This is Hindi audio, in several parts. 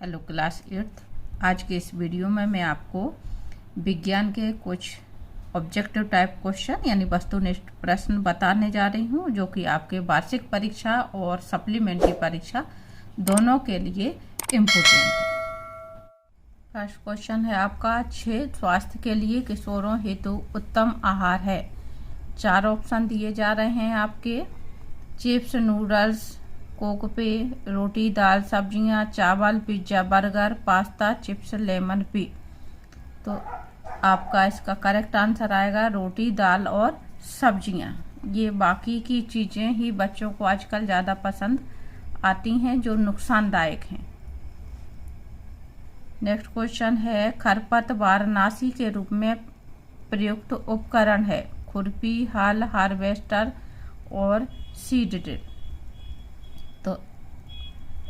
Hello class 8। आज के इस वीडियो में मैं आपको विज्ञान के कुछ ऑब्जेक्टिव टाइप क्वेश्चन यानी वस्तुनिष्ठ प्रश्न बताने जा रही हूँ, जो कि आपके वार्षिक परीक्षा और सप्लीमेंट्री परीक्षा दोनों के लिए इम्पोर्टेंट है। फर्स्ट क्वेश्चन है आपका 6 स्वास्थ्य के लिए किशोरों हेतु उत्तम आहार है। 4 ऑप्शन दिए जा रहे हैं आपके। चिप्स, नूडल्स, कोक पे, रोटी, दाल, सब्जियां, चावल, pizza, burger, pasta, chips, lemon P. तो आपका इसका करेक्ट आंसर आएगा रोटी, दाल और सब्जियां। ये बाकी की चीजें ही बच्चों को आजकल ज़्यादा पसंद आती हैं, जो नुकसानदायक हैं। नेक्स्ट क्वेश्चन है खरपतवारनाशी के रूप में प्रयुक्त उपकरण है। खुरपी, हल, हार्वेस्टर और सीड ड्रिल। तो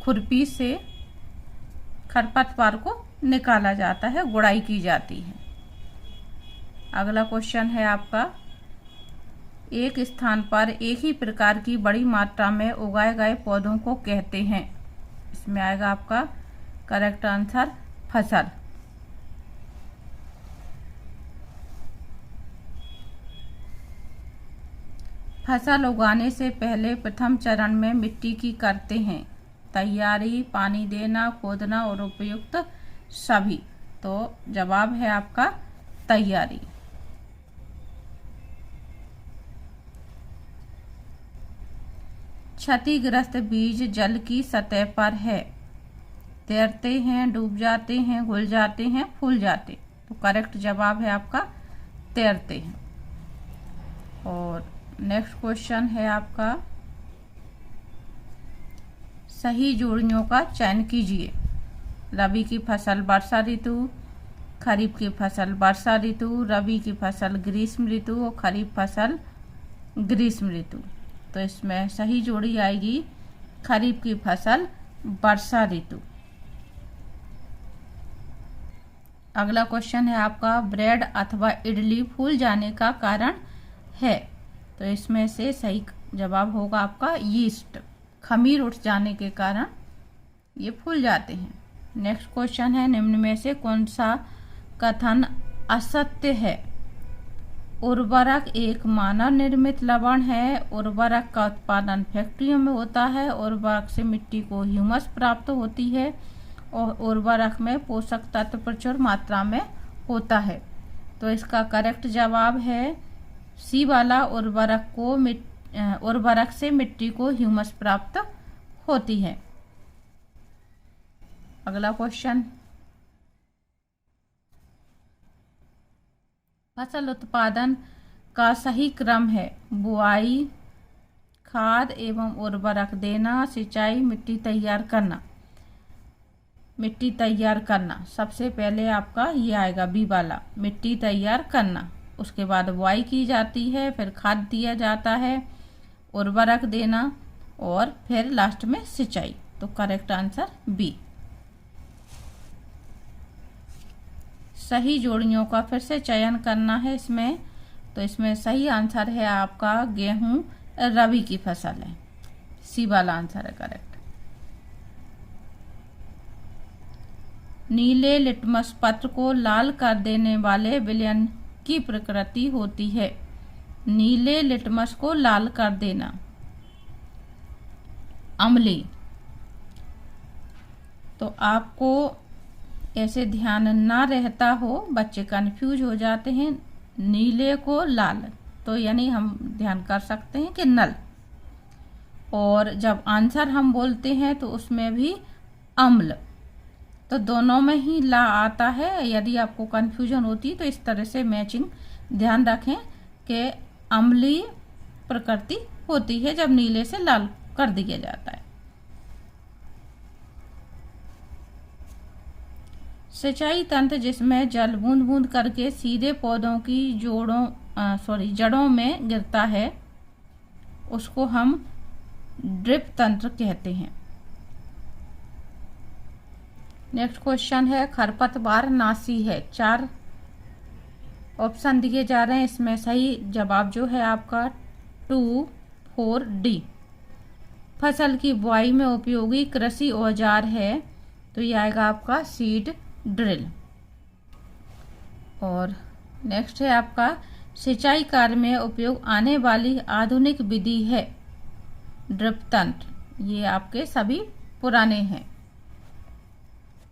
खुरपी से खरपतवार को निकाला जाता है, गुड़ाई की जाती है। अगला क्वेश्चन है आपका एक स्थान पर एक ही प्रकार की बड़ी मात्रा में उगाए गए पौधों को कहते हैं। इसमें आएगा आपका करेक्ट आंसर फसल। फसल उगाने से पहले प्रथम चरण में मिट्टी की करते हैं तैयारी, पानी देना, खोदना और उपयुक्त सभी। तो जवाब है आपका तैयारी। क्षतिग्रस्त बीज जल की सतह पर है। तैरते हैं, डूब जाते हैं, घुल जाते हैं, फूल जाते। तो करेक्ट जवाब है आपका तैरते हैं। और नेक्स्ट क्वेश्चन है आपका सही जोड़ियों का चयन कीजिए। रबी की फसल वर्षा ऋतु, खरीफ की फसल वर्षा ऋतु, रबी की फसल ग्रीष्म ऋतु और खरीफ फसल ग्रीष्म ऋतु। तो इसमें सही जोड़ी आएगी खरीफ की फसल वर्षा ऋतु। अगला क्वेश्चन है आपका ब्रेड अथवा इडली फूल जाने का कारण है। तो इसमें से सही जवाब होगा आपका यीस्ट। खमीर उठ जाने के कारण ये फूल जाते हैं। नेक्स्ट क्वेश्चन है निम्न में से कौन सा कथन असत्य है। उर्वरक एक मानव निर्मित लवण है। उर्वरक का उत्पादन फैक्ट्रियों में होता है। उर्वरक से मिट्टी को ह्यूमस प्राप्त होती है और उर्वरक में पोषक तत्व प्रचुर मात्रा में होता है। तो इसका करेक्ट जवाब है सी वाला। उर्वरक से मिट्टी को ह्यूमस प्राप्त होती है। अगला क्वेश्चन फसल उत्पादन का सही क्रम है। बुआई, खाद एवं उर्वरक देना, सिंचाई, मिट्टी तैयार करना। मिट्टी तैयार करना सबसे पहले आपका ये आएगा बी वाला, मिट्टी तैयार करना। उसके बाद बुआई की जाती है, फिर खाद दिया जाता है, उर्वरक देना और फिर लास्ट में सिंचाई। तो करेक्ट आंसर बी। सही जोड़ियों का फिर से चयन करना है इसमें। तो इसमें सही आंसर है आपका गेहूं रबी की फसल है। सी वाला आंसर है करेक्ट। नीले लिटमस पत्र को लाल कर देने वाले विलयन की प्रकृति होती है। नीले लिटमस को लाल कर देना अम्लीय। तो आपको ऐसे ध्यान ना रहता हो, बच्चे कंफ्यूज हो जाते हैं। नीले को लाल, तो यानी हम ध्यान कर सकते हैं कि नल। और जब आंसर हम बोलते हैं तो उसमें भी अम्ल, तो दोनों में ही ला आता है। यदि आपको कंफ्यूजन होती तो इस तरह से मैचिंग ध्यान रखें कि अम्लीय प्रकृति होती है जब नीले से लाल कर दिया जाता है। सिंचाई तंत्र जिसमें जल बूंद बूंद करके सीधे पौधों की जड़ों में गिरता है, उसको हम ड्रिप तंत्र कहते हैं। नेक्स्ट क्वेश्चन है खरपतवारनाशी है। 4 ऑप्शन दिए जा रहे हैं। इसमें सही जवाब जो है आपका 2, 4, डी। फसल की बुआई में उपयोगी कृषि औजार है। तो ये आएगा आपका सीड ड्रिल। और नेक्स्ट है आपका सिंचाई कार्य में उपयोग आने वाली आधुनिक विधि है ड्रिप तंत्र। ये आपके सभी पुराने हैं।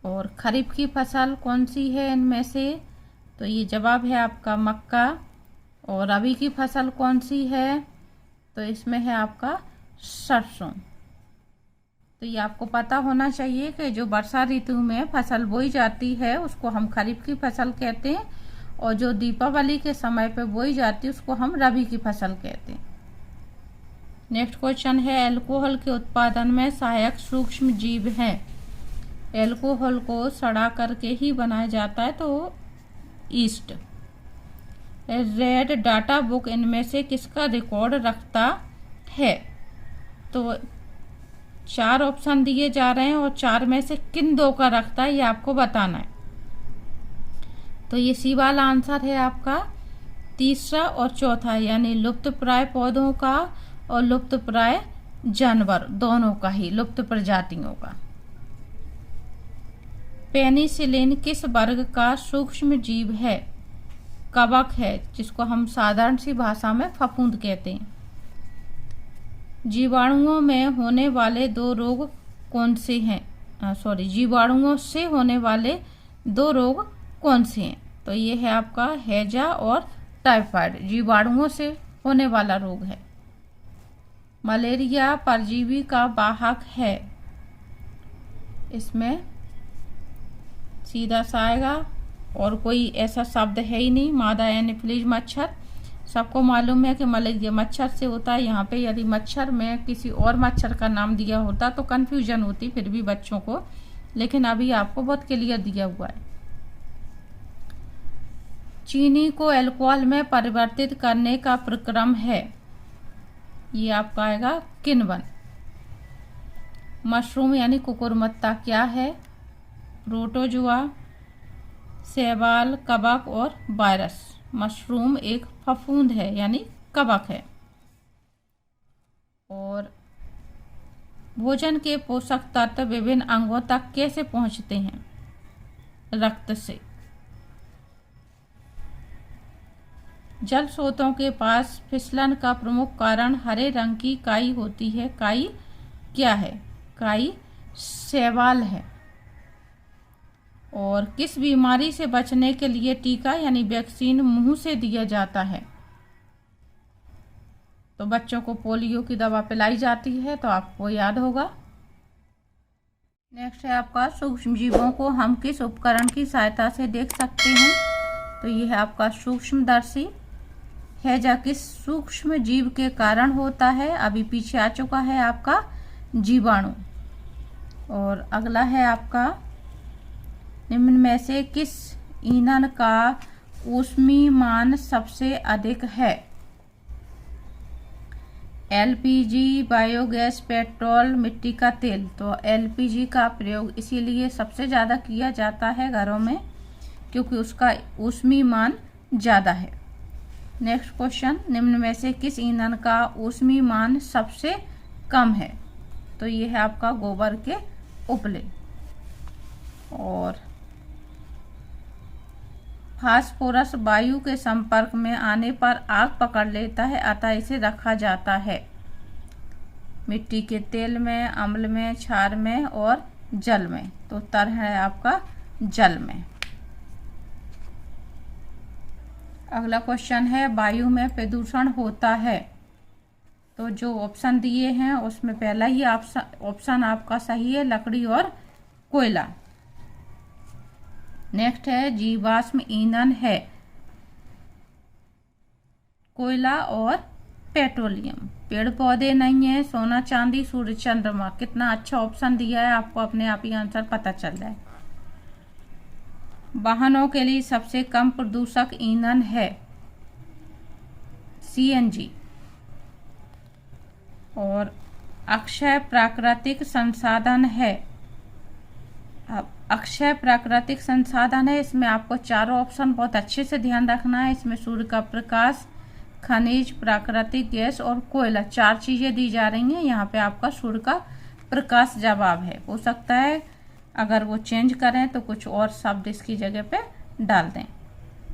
और खरीफ की फसल कौन सी है इनमें से? तो ये जवाब है आपका मक्का। और रबी की फसल कौन सी है? तो इसमें है आपका सरसों। तो ये आपको पता होना चाहिए कि जो वर्षा ऋतु में फसल बोई जाती है उसको हम खरीफ की फसल कहते हैं, और जो दीपावली के समय पे बोई जाती है उसको हम रबी की फसल कहते हैं। नेक्स्ट क्वेश्चन है अल्कोहल के उत्पादन में सहायक सूक्ष्म जीव हैं। अल्कोहल को सड़ा करके ही बनाया जाता है, तो ईस्ट। रेड डाटा बुक इनमें से किसका रिकॉर्ड रखता है? तो 4 ऑप्शन दिए जा रहे हैं और 4 में से किन 2 का रखता है ये आपको बताना है। तो ये सी वाला आंसर है आपका तीसरा और चौथा, यानी लुप्त प्राय पौधों का और लुप्त प्राय जानवर दोनों का ही, लुप्त प्रजातियों का। पेनिसिलिन किस वर्ग का सूक्ष्म जीव है? कवक है, जिसको हम साधारण सी भाषा में फफूंद कहते हैं। जीवाणुओं में होने वाले 2 रोग कौन से हैं? जीवाणुओं से होने वाले 2 रोग कौन से हैं? तो ये है आपका हैजा और टाइफाइड, जीवाणुओं से होने वाला रोग है। मलेरिया परजीवी का वाहक है। इसमें सीधा सा आएगा और कोई ऐसा शब्द है ही नहीं। मादा एनोफिलीज मच्छर, सबको मालूम है कि मलेरिया मच्छर से होता है। यहाँ पे यदि मच्छर में किसी और मच्छर का नाम दिया होता तो कंफ्यूजन होती फिर भी बच्चों को, लेकिन अभी आपको बहुत क्लियर दिया हुआ है। चीनी को अल्कोहल में परिवर्तित करने का प्रक्रम है। ये आपका आएगा किण्वन। मशरूम यानी कुकुरमुत्ता क्या है? प्रोटोजुआ, शैवाल, कवक और वायरस। मशरूम एक फफूंद है यानी कवक है। और भोजन के पोषक तत्व विभिन्न अंगों तक कैसे पहुंचते हैं? रक्त से। जल स्रोतों के पास फिसलन का प्रमुख कारण हरे रंग की काई होती है। काई क्या है? काई शैवाल है। और किस बीमारी से बचने के लिए टीका यानी वैक्सीन मुंह से दिया जाता है? तो बच्चों को पोलियो की दवा पिलाई जाती है, तो आपको याद होगा। नेक्स्ट है आपका सूक्ष्म जीवों को हम किस उपकरण की सहायता से देख सकते हैं? तो ये है आपका सूक्ष्मदर्शी। हैजा किस सूक्ष्म जीव के कारण होता है? अभी पीछे आ चुका है आपका जीवाणु। और अगला है आपका निम्न में से किस ईंधन का ऊष्मीयमान सबसे अधिक है? एलपीजी, बायोगैस, पेट्रोल, मिट्टी का तेल। तो एलपीजी का प्रयोग इसीलिए सबसे ज़्यादा किया जाता है घरों में क्योंकि उसका ऊष्मीयमान ज़्यादा है। नेक्स्ट क्वेश्चन, निम्न में से किस ईंधन का ऊष्मीयमान सबसे कम है? तो ये है आपका गोबर के उपले। और फास्फोरस वायु के संपर्क में आने पर आग पकड़ लेता है, अतः इसे रखा जाता है मिट्टी के तेल में, अम्ल में, क्षार में और जल में। तो उत्तर है आपका जल में। अगला क्वेश्चन है वायु में प्रदूषण होता है। तो जो ऑप्शन दिए हैं उसमें पहला ही ऑप्शन आपका सही है, लकड़ी और कोयला। नेक्स्ट है जीवाश्म ईंधन है कोयला और पेट्रोलियम। पेड़ पौधे नहीं है, सोना चांदी, सूर्य चंद्रमा। कितना अच्छा ऑप्शन दिया है, आपको अपने आप ही आंसर पता चल रहा है। वाहनों के लिए सबसे कम प्रदूषक ईंधन है सीएनजी। और अक्षय प्राकृतिक संसाधन है। अब अक्षय प्राकृतिक संसाधन है, इसमें आपको चारों ऑप्शन बहुत अच्छे से ध्यान रखना है। इसमें सूर्य का प्रकाश, खनिज, प्राकृतिक गैस और कोयला, 4 चीजें दी जा रही हैं। यहाँ पे आपका सूर्य का प्रकाश जवाब है। हो सकता है अगर वो चेंज करें तो कुछ और शब्द इसकी जगह पे डाल दें।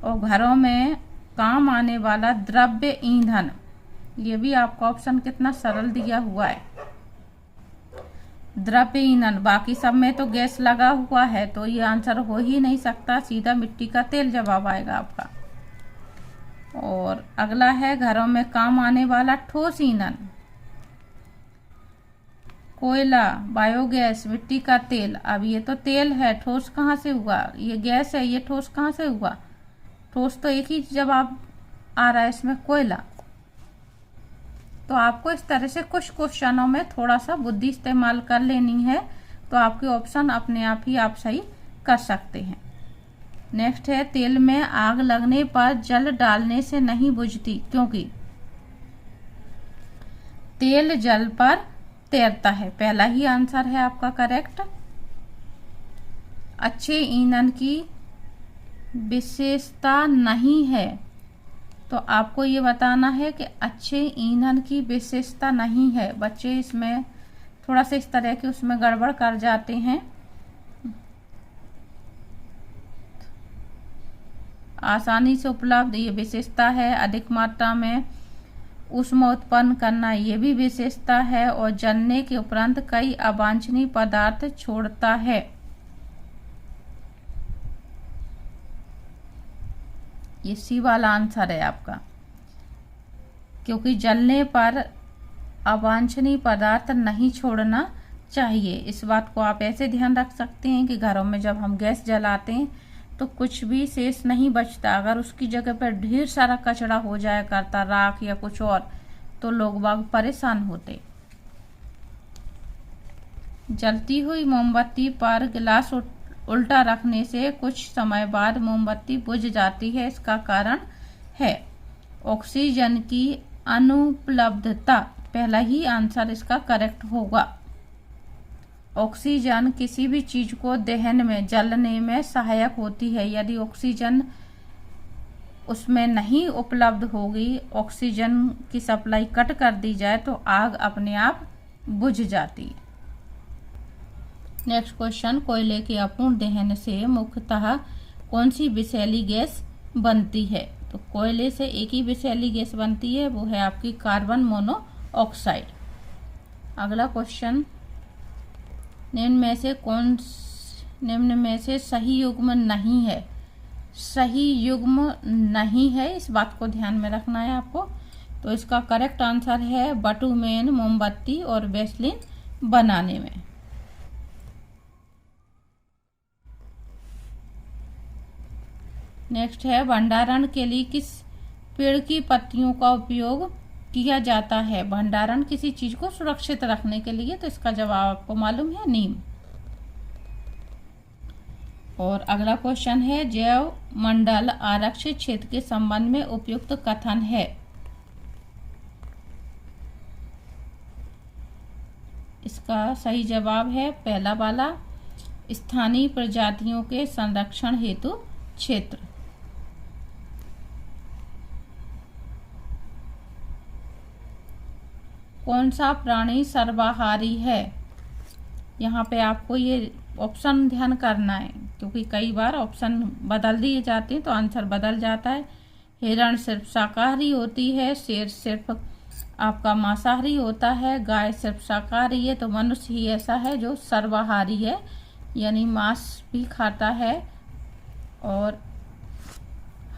और घरों में काम आने वाला द्रव्य ईंधन, ये भी आपका ऑप्शन कितना सरल दिया हुआ है, द्रव्य ईंधन। बाकी सब में तो गैस लगा हुआ है तो ये आंसर हो ही नहीं सकता, सीधा मिट्टी का तेल जवाब आएगा आपका। और अगला है घरों में काम आने वाला ठोस ईंधन, कोयला, बायोगैस, मिट्टी का तेल। अब ये तो तेल है, ठोस कहाँ से हुआ, ये गैस है, ये ठोस कहाँ से हुआ, ठोस तो एक ही जवाब आ रहा है इसमें, कोयला। तो आपको इस तरह से कुछ क्वेश्चनों में थोड़ा सा बुद्धि इस्तेमाल कर लेनी है, तो आपके ऑप्शन अपने आप ही आप सही कर सकते हैं। नेक्स्ट है तेल में आग लगने पर जल डालने से नहीं बुझती, क्योंकि तेल जल पर तैरता है। पहला ही आंसर है आपका करेक्ट। अच्छे ईंधन की विशेषता नहीं है, तो आपको ये बताना है कि अच्छे ईंधन की विशेषता नहीं है। बच्चे इसमें थोड़ा सा इस तरह के उसमें गड़बड़ कर जाते हैं। आसानी से उपलब्ध ये विशेषता है, अधिक मात्रा में ऊष्मा उत्पन्न करना ये भी विशेषता है, और जलने के उपरांत कई अवांछनीय पदार्थ छोड़ता है। ये सी वाला आंसर है आपका, क्योंकि जलने पर अवांछनीय पदार्थ नहीं छोड़ना चाहिए। इस बात को आप ऐसे ध्यान रख सकते हैं कि घरों में जब हम गैस जलाते हैं तो कुछ भी शेष नहीं बचता। अगर उसकी जगह पर ढेर सारा कचरा हो जाया करता, राख या कुछ और, तो लोग बाग परेशान होते। जलती हुई मोमबत्ती पर गिलास उल्टा रखने से कुछ समय बाद मोमबत्ती बुझ जाती है। इसका कारण है ऑक्सीजन की अनुपलब्धता। पहला ही आंसर इसका करेक्ट होगा। ऑक्सीजन किसी भी चीज को दहन में, जलने में सहायक होती है। यदि ऑक्सीजन उसमें नहीं उपलब्ध होगी, ऑक्सीजन की सप्लाई कट कर दी जाए तो आग अपने आप बुझ जाती है। नेक्स्ट क्वेश्चन, कोयले के अपूर्ण दहन से मुख्यतः कौन सी विषैली गैस बनती है? तो कोयले से एक ही विषैली गैस बनती है, वो है आपकी कार्बन मोनोऑक्साइड। अगला क्वेश्चन, निम्न में से सही युग्म नहीं है? सही युग्म नहीं है, इस बात को ध्यान में रखना है आपको। तो इसका करेक्ट आंसर है बटुमेन मोमबत्ती और वैसलीन बनाने में। नेक्स्ट है, भंडारण के लिए किस पेड़ की पत्तियों का उपयोग किया जाता है? भंडारण किसी चीज को सुरक्षित रखने के लिए, तो इसका जवाब आपको मालूम है, नीम। और अगला क्वेश्चन है, जैव मंडल आरक्षित क्षेत्र के संबंध में उपयुक्त कथन है? इसका सही जवाब है पहला वाला, स्थानीय प्रजातियों के संरक्षण हेतु क्षेत्र। कौन सा प्राणी सर्वाहारी है? यहाँ पे आपको ये ऑप्शन ध्यान करना है, क्योंकि कई बार ऑप्शन बदल दिए जाते हैं तो आंसर बदल जाता है। हिरण सिर्फ शाकाहारी होती है, शेर सिर्फ आपका मांसाहारी होता है, गाय सिर्फ शाकाहारी है, तो मनुष्य ही ऐसा है जो सर्वाहारी है, यानी मांस भी खाता है और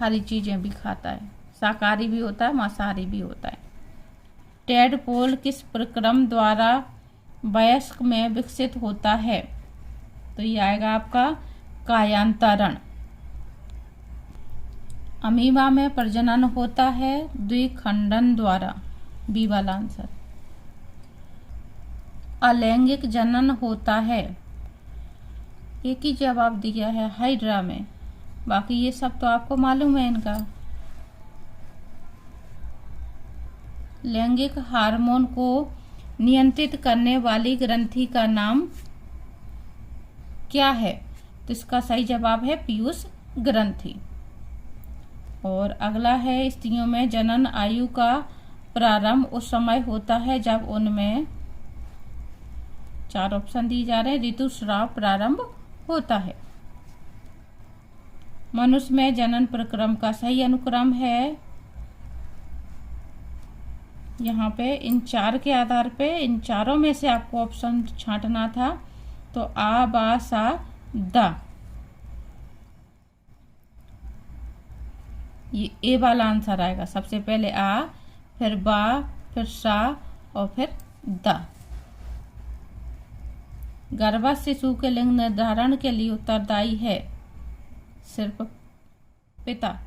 हरी चीजें भी खाता है, शाकाहारी भी होता है, मांसाहारी भी होता है। टेडपोल किस प्रक्रम द्वारा वयस्क में विकसित होता है? तो ये आएगा आपका कायांतरण। अमीबा में प्रजनन होता है द्विखंडन द्वारा, बी वाला आंसर। अलैंगिक जनन होता है, एक ही जवाब दिया है, हाइड्रा में। बाकी ये सब तो आपको मालूम है इनका। लैंगिक हार्मोन को नियंत्रित करने वाली ग्रंथि का नाम क्या है? तो इसका सही जवाब है पीयूष ग्रंथि। और अगला है, स्त्रियों में जनन आयु का प्रारंभ उस समय होता है जब उनमें 4 ऑप्शन दिए जा रहे हैं। ऋतुस्राव प्रारंभ होता है। मनुष्य में जनन प्रक्रम का सही अनुक्रम है, यहाँ पे इन 4 के आधार पे इन चारों में से आपको ऑप्शन छांटना था, तो आ बा सा दा, ये ए वाला आंसर आएगा। सबसे पहले आ, फिर बा, फिर सा और फिर दा। गर्भस्थ शिशु के लिंग निर्धारण के लिए उत्तरदायी है सिर्फ पिता।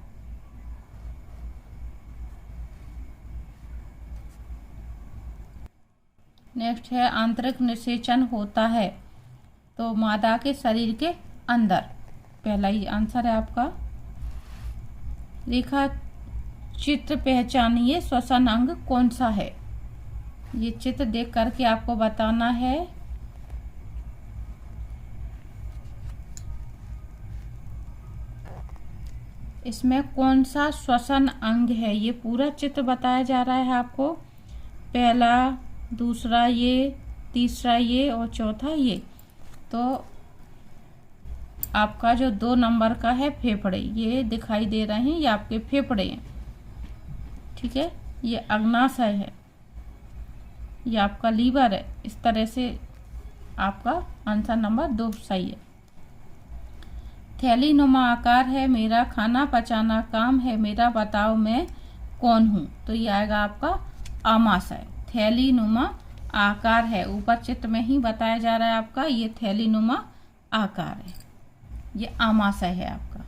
नेक्स्ट है आंतरिक निषेचन होता है तो मादा के शरीर के अंदर। पहला ही आंसर है आपका। रेखा चित्र पहचानिए, श्वसन अंग कौन सा है। ये चित्र देख करके आपको बताना है। इसमें कौन सा श्वसन अंग है, ये पूरा चित्र बताया जा रहा है आपको। पहला, दूसरा ये, तीसरा ये और चौथा ये। तो आपका जो 2 नंबर का है फेफड़े, ये दिखाई दे रहे हैं, ये आपके फेफड़े हैं, ठीक है। ये अग्नाशय है, ये आपका लीवर है। इस तरह से आपका आंसर नंबर 2 सही है। थैली नुमा आकार है, मेरा खाना पचाना काम है, मेरा बताओ मैं कौन हूँ। तो ये आएगा आपका आमाशय। थैली नुमा आकार है, ऊपर चित्र में ही बताया जा रहा है आपका, ये थैली नुमा आकार है, ये आमाशय है आपका।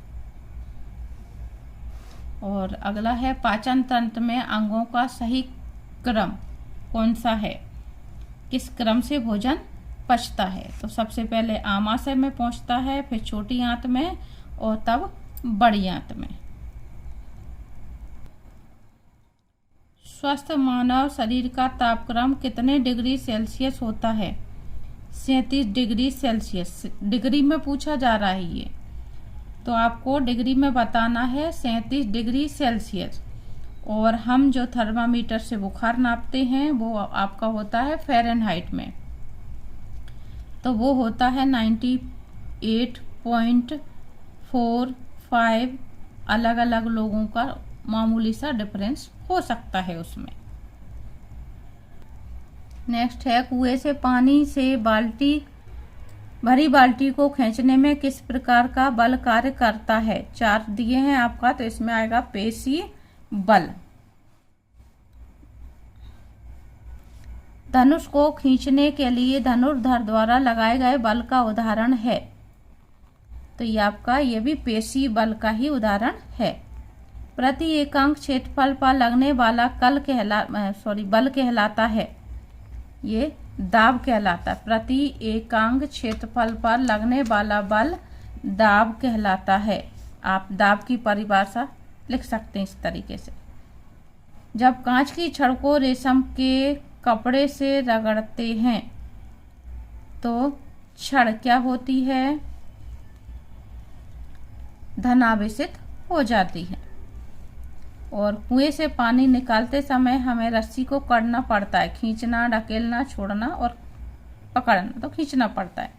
और अगला है पाचन तंत्र में अंगों का सही क्रम कौन सा है, किस क्रम से भोजन पचता है। तो सबसे पहले आमाशय में पहुंचता है, फिर छोटी आंत में और तब बड़ी आंत में। स्वस्थ मानव शरीर का तापक्रम कितने डिग्री सेल्सियस होता है। 37 डिग्री सेल्सियस। डिग्री में पूछा जा रहा है ये, तो आपको डिग्री में बताना है 37 डिग्री सेल्सियस। और हम जो थर्मामीटर से बुखार नापते हैं वो आपका होता है फ़ारेनहाइट में, तो वो होता है 98.45। अलग अलग लोगों का मामूली सा डिफरेंस हो सकता है उसमें। नेक्स्ट है कुएं से पानी से भरी बाल्टी को खींचने में किस प्रकार का बल कार्य करता है। 4 दिए हैं आपका, तो इसमें आएगा पेशी बल। धनुष को खींचने के लिए धनुर्धर द्वारा लगाए गए बल का उदाहरण है, तो ये आपका ये भी पेशी बल का ही उदाहरण है। प्रति एकांक क्षेत्रफल पर लगने वाला बल कहलाता है, ये दाब कहलाता है। प्रति एकांक क्षेत्रफल पर लगने वाला बल दाब कहलाता है। आप दाब की परिभाषा लिख सकते हैं इस तरीके से। जब कांच की छड़ को रेशम के कपड़े से रगड़ते हैं तो छड़ क्या होती है, धनावेशित हो जाती है। और कुएं से पानी निकालते समय हमें रस्सी को करना पड़ता है, खींचना, ढकेलना, छोड़ना और पकड़ना, तो खींचना पड़ता है।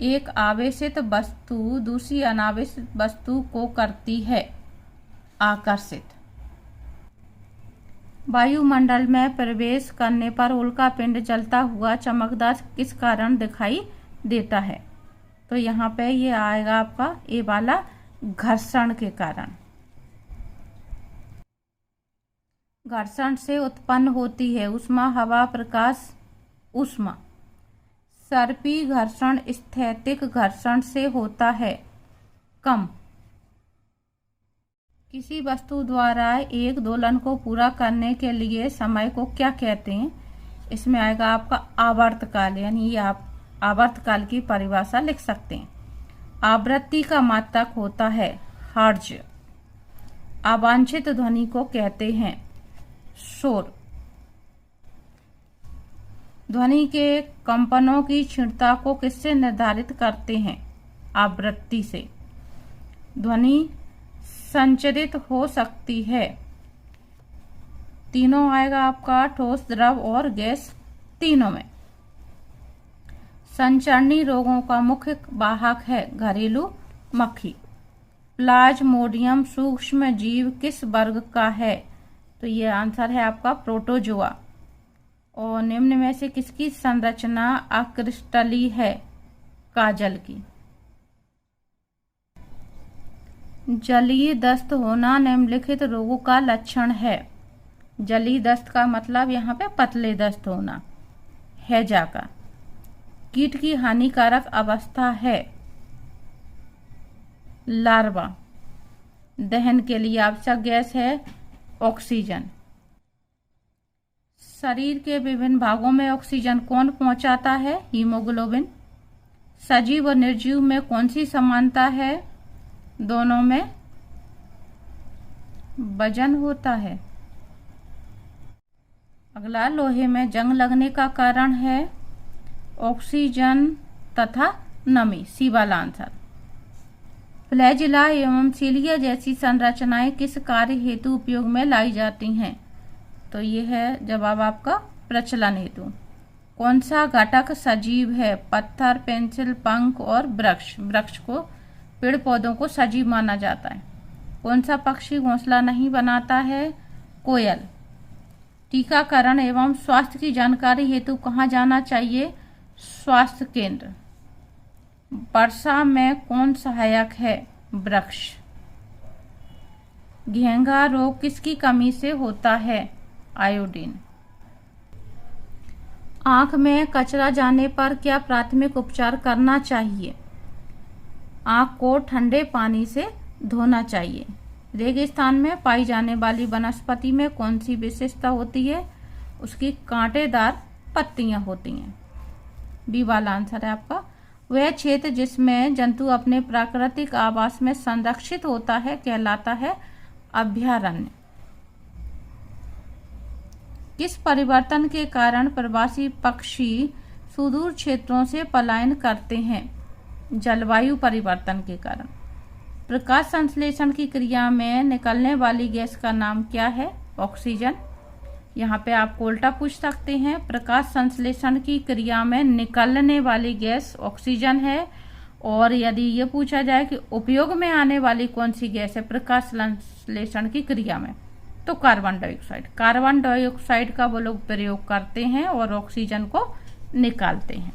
एक आवेशित वस्तु दूसरी अनावेशित वस्तु को करती है आकर्षित। वायुमंडल में प्रवेश करने पर उल्का पिंड जलता हुआ चमकदार किस कारण दिखाई देता है। तो यहाँ पे ये आएगा आपका ए वाला, घर्षण के कारण। घर्षण से उत्पन्न होती है ऊष्मा, हवा, प्रकाश ऊष्मा। सर्पी घर्षण स्थैतिक घर्षण से होता है कम। किसी वस्तु द्वारा एक दोलन को पूरा करने के लिए समय को क्या कहते हैं। इसमें आएगा आपका आवर्तकाल, यानी ये आप आवर्तकाल की परिभाषा लिख सकते हैं। आवृत्ति का मात्रक होता है हर्ट्ज। अवांछित ध्वनि को कहते हैं शोर। ध्वनि के कंपनों की क्षीणता को किससे निर्धारित करते हैं, आवृत्ति से। ध्वनि संचरित हो सकती है, तीनों आएगा आपका, ठोस, द्रव और गैस, तीनों में। संचरणी रोगों का मुख्य वाहक है घरेलू मक्खी। प्लाज्मोडियम सूक्ष्म जीव किस वर्ग का है? तो ये आंसर है आपका प्रोटोजोआ। और निम्न में से किसकी संरचना अक्रिस्टलीय है? काजल की। जलीय दस्त होना निम्नलिखित रोगों का लक्षण है। जलीय दस्त का मतलब यहाँ पे पतले दस्त होना। हैजा का। कीट की हानिकारक अवस्था है। लार्वा। दहन के लिए आवश्यक गैस है ऑक्सीजन। शरीर के विभिन्न भागों में ऑक्सीजन कौन पहुंचाता है? हीमोग्लोबिन। सजीव और निर्जीव में कौन सी समानता है? दोनों में वजन होता है। अगला, लोहे में जंग लगने का कारण है ऑक्सीजन तथा नमी। सी वाला आंसर। फ्लैजिला एवं सीलिया जैसी संरचनाएं किस कार्य हेतु उपयोग में लाई जाती हैं? तो ये है जवाब आपका प्रचलन हेतु। कौन सा घटक सजीव है? पत्थर, पेंसिल, पंख और वृक्ष। वृक्ष को, पेड़ पौधों को सजीव माना जाता है। कौन सा पक्षी घोंसला नहीं बनाता है? कोयल। टीकाकरण एवं स्वास्थ्य की जानकारी हेतु कहाँ जाना चाहिए? स्वास्थ्य केंद्र। वर्षा में कौन सहायक है? वृक्ष। घेंघा रोग किसकी कमी से होता है? आयोडीन। आंख में कचरा जाने पर क्या प्राथमिक उपचार करना चाहिए? आंख को ठंडे पानी से धोना चाहिए। रेगिस्तान में पाई जाने वाली वनस्पति में कौन सी विशेषता होती है? उसकी कांटेदार पत्तियां होती हैं। बी वाला आंसर है आपका। वह क्षेत्र जिसमें जंतु अपने प्राकृतिक आवास में संरक्षित होता है कहलाता है अभयारण्य। किस परिवर्तन के कारण प्रवासी पक्षी सुदूर क्षेत्रों से पलायन करते हैं? जलवायु परिवर्तन के कारण। प्रकाश संश्लेषण की क्रिया में निकलने वाली गैस का नाम क्या है? ऑक्सीजन। यहाँ पे आप उल्टा पूछ सकते हैं। प्रकाश संश्लेषण की क्रिया में निकलने वाली गैस ऑक्सीजन है, और यदि ये पूछा जाए कि उपयोग में आने वाली कौन सी गैस है प्रकाश संश्लेषण की क्रिया में, तो कार्बन डाइऑक्साइड। कार्बन डाइऑक्साइड का वो लोग प्रयोग करते हैं और ऑक्सीजन को निकालते हैं।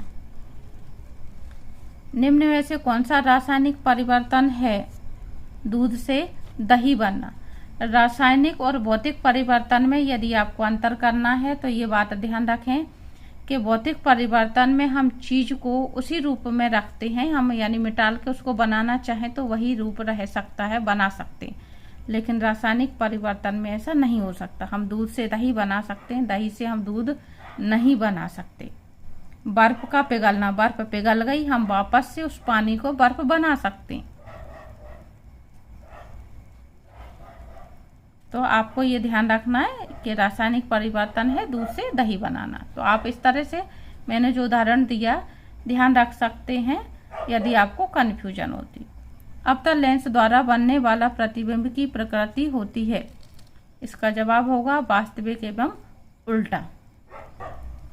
निम्न में से कौन सा रासायनिक परिवर्तन है? दूध से दही बनना। रासायनिक और भौतिक परिवर्तन में यदि आपको अंतर करना है तो ये बात ध्यान रखें कि भौतिक परिवर्तन में हम चीज को उसी रूप में रखते हैं, हम यानी मिटाल के उसको बनाना चाहें तो वही रूप रह सकता है, बना सकते हैं। लेकिन रासायनिक परिवर्तन में ऐसा नहीं हो सकता। हम दूध से दही बना सकते हैं, दही से हम दूध नहीं बना सकते। बर्फ का पिघलना, बर्फ पिघल गई, हम वापस से उस पानी को बर्फ बना सकते हैं। तो आपको ये ध्यान रखना है कि रासायनिक परिवर्तन है दूध से दही बनाना। तो आप इस तरह से मैंने जो उदाहरण दिया ध्यान रख सकते हैं यदि आपको कन्फ्यूजन होती। अवतल लेंस द्वारा बनने वाला प्रतिबिंब की प्रकृति होती है? इसका जवाब होगा वास्तविक एवं उल्टा।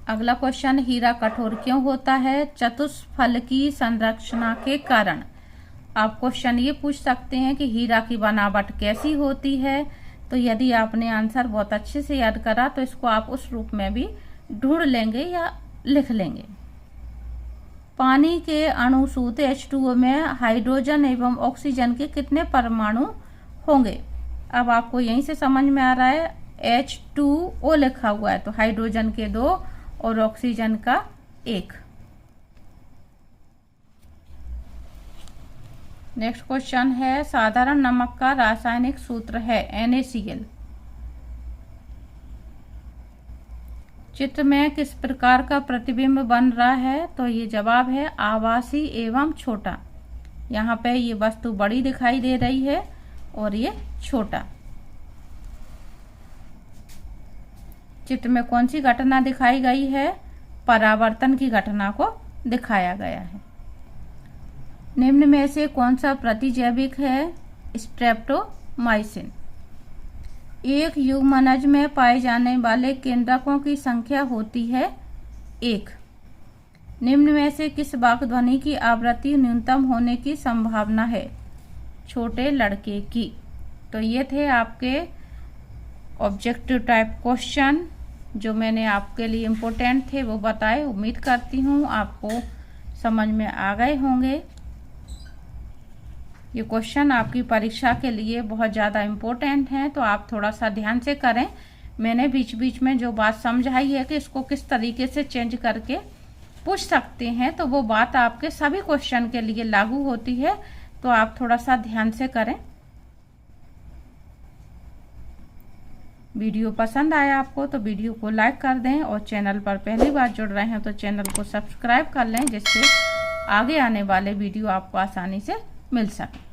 अगला क्वेश्चन, हीरा कठोर क्यों होता है? चतुष्फलकी संरचना के कारण। आप क्वेश्चन ये पूछ सकते हैं कि हीरा की बनावट कैसी होती है। तो यदि आपने आंसर बहुत अच्छे से याद करा तो इसको आप उस रूप में भी ढूंढ लेंगे या लिख लेंगे। पानी के अणु सूत्र H2O में हाइड्रोजन एवं ऑक्सीजन के कितने परमाणु होंगे? अब आपको यहीं से समझ में आ रहा है H2O लिखा हुआ है तो हाइड्रोजन के 2 और ऑक्सीजन का 1। नेक्स्ट क्वेश्चन है, साधारण नमक का रासायनिक सूत्र है NaCl। चित्र में किस प्रकार का प्रतिबिंब बन रहा है? तो ये जवाब है आभासी एवं छोटा। यहाँ पे ये वस्तु बड़ी दिखाई दे रही है और ये छोटा। चित्र में कौन सी घटना दिखाई गई है? परावर्तन की घटना को दिखाया गया है। निम्न में से कौन सा प्रतिजैविक है? स्ट्रेप्टोमाइसिन। एक युग्मनज में पाए जाने वाले केंद्रकों की संख्या होती है 1। निम्न में से किस वाक्य ध्वनि की आवृत्ति न्यूनतम होने की संभावना है? छोटे लड़के की। तो ये थे आपके ऑब्जेक्टिव टाइप क्वेश्चन जो मैंने आपके लिए इम्पोर्टेंट थे वो बताए। उम्मीद करती हूँ आपको समझ में आ गए होंगे। ये क्वेश्चन आपकी परीक्षा के लिए बहुत ज़्यादा इम्पोर्टेंट हैं, तो आप थोड़ा सा ध्यान से करें। मैंने बीच बीच में जो बात समझाई है कि इसको किस तरीके से चेंज करके पूछ सकते हैं, तो वो बात आपके सभी क्वेश्चन के लिए लागू होती है, तो आप थोड़ा सा ध्यान से करें। वीडियो पसंद आया आपको तो वीडियो को लाइक कर दें, और चैनल पर पहली बार जुड़ रहे हैं तो चैनल को सब्सक्राइब कर लें, जिससे आगे आने वाले वीडियो आपको आसानी से मिल सके।